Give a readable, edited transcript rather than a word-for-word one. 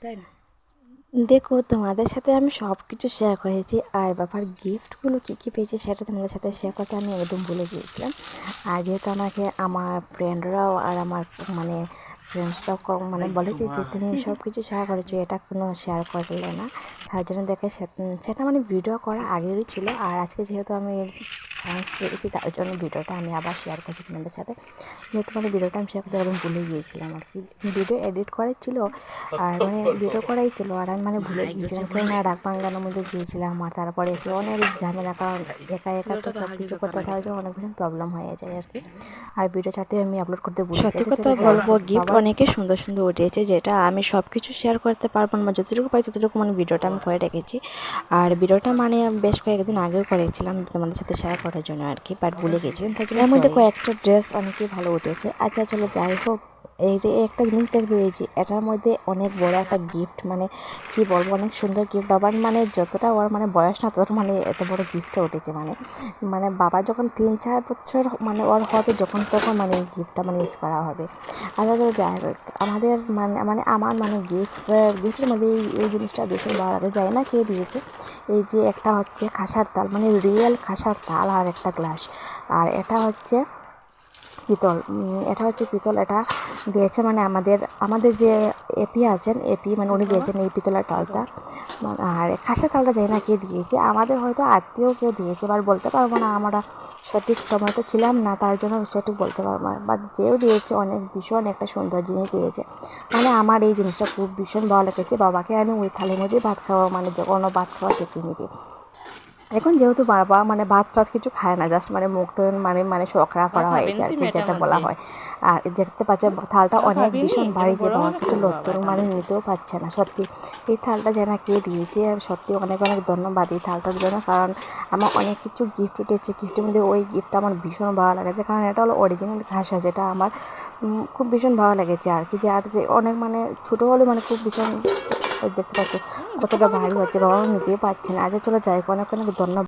তাই না? দেখো, তোমাদের সাথে আমি সব কিছু শেয়ার করেছি, আর ব্যাপার গিফটগুলো কী কী পেয়েছি সেটা তোমাদের সাথে শেয়ার করতে আমি একদম ভুলে গিয়েছিলাম। আর যেহেতু আমাকে আমার ফ্রেন্ডরাও আর আমার মানে ফ্রেন্ডসরাও মানে বলেছে যে তুমি সব কিছু শেয়ার করেছো, এটা কোনো শেয়ার করলে না, তার জন্য দেখে সেটা মানে ভিডিও করা আগেরই ছিল। আর আজকে যেহেতু আমি চান্স পেয়েছি, তার জন্য ভিডিওটা আমি আবার শেয়ার করছি তোমাদের সাথে। যেহেতু মানে ভিডিওটা আমি শেয়ার করতে একদম ভুলে গিয়েছিলাম আর কি। ভিডিও এডিট করাই ছিল, আর মানে ভিডিও করাই ছিল, আর আমি মানে ভুলে গিয়েছিলাম, কেন ডাক বাংলানোর মধ্যে গিয়েছিলাম। আর তারপরে এসে অনেক ঝামেলা, কারণ একা একা তো সব কিছু করতে থাকার জন্য অনেক বেশি প্রবলেম হয়ে যায় আর কি। আর ভিডিও ছাড়তে আমি আপলোড করতে ভুলে গেছি। সত্যি কথা বলবো, গিফট অনেকে সুন্দর সুন্দর উঠেছে, যেটা আমি সব কিছু শেয়ার করতে পারবো না, যতটুকু পাই ততটুকু মানে ভিডিওটা আমি করে রেখেছি। আর ভিডিওটা মানে বেশ কয়েকদিন আগেও করেছিলাম তোমাদের সাথে শেয়ার করার জন্য আর কি, বাট ভুলে গেছিলাম, তার জন্য এর মধ্যে কয়েকটা ড্রেস অনেকেই ভালো উঠেছে। আচ্ছা চলো, যাই হোক, এই যে একটা জিনিস দেখবে, এই যে এটার মধ্যে অনেক বড় একটা গিফট, মানে কি বলবো, অনেক সুন্দর গিফট। বাবার মানে যতটা ওর মানে বয়স না, ততটা মানে এত বড় গিফটটা উঠেছে। মানে মানে বাবা যখন 3-4 বছর মানে ওর হবে, যখন তখন মানে এই গিফটটা মানে ইউজ করা হবে। আলাদা যাই হোক, আমাদের মানে মানে আমার মানে গিফটের মধ্যে এই জিনিসটা বেশি ভালো লাগে, যায় না কে দিয়েছে। এই যে একটা হচ্ছে খাসার তাল, মানে রিয়েল খাসার তাল, আর একটা গ্লাস। আর এটা হচ্ছে পিতল, এটা হচ্ছে পিতল। এটা দিয়েছে মানে আমাদের আমাদের যে এপি আছেন, এপি মানে উনি দিয়েছেন এই পিতলের তালটা। আর খাসা তালটা জানি না কে দিয়েছে, আমাদের হয়তো আত্মীয় কেউ দিয়েছে, এবার বলতে পারবো না, আমরা সঠিক সময় তো ছিলাম না, তার জন্য সঠিক বলতে পারবো না। বাট কেউ দিয়েছে, অনেক ভীষণ একটা সুন্দর জিনিস দিয়েছে। মানে আমার এই জিনিসটা খুব ভীষণ ভালো লেগেছে। বাবাকে আমি ওই থালির মধ্যেই ভাত খাওয়া, মানে যখন ভাত খাওয়া শিখিয়ে নিবি। এখন যেহেতু বাবা মানে ভাত টাত কিছু খায় না, জাস্ট মানে মুখটা মানে মানে শোকরা করা হয়েছে আর কি, যেটা বলা হয়। আর দেখতে পাচ্ছে থালটা অনেক ভীষণ ভারী, যে বাবা কিছু লড়তে মানে নিতেও পারছে না। সত্যি এই থালটা যেন কে দিয়েছে, সত্যি অনেক অনেক ধন্যবাদ এই থালটার জন্য, কারণ আমার অনেক কিছু গিফট উঠেছে। গিফটের মধ্যে ওই গিফটটা আমার ভীষণ ভালো লেগেছে, কারণ এটা হলো অরিজিনাল খাসা, যেটা আমার খুব ভীষণ ভালো লেগেছে আর কি। যে আর যে অনেক মানে ছোটো হলে মানে খুব ভীষণ, দেখতে পাচ্ছ কতটা ভারী হচ্ছে, বাবা নিতেই পারছে না। আচ্ছা চলো যাই, অনেক অনেক ধন্যবাদ।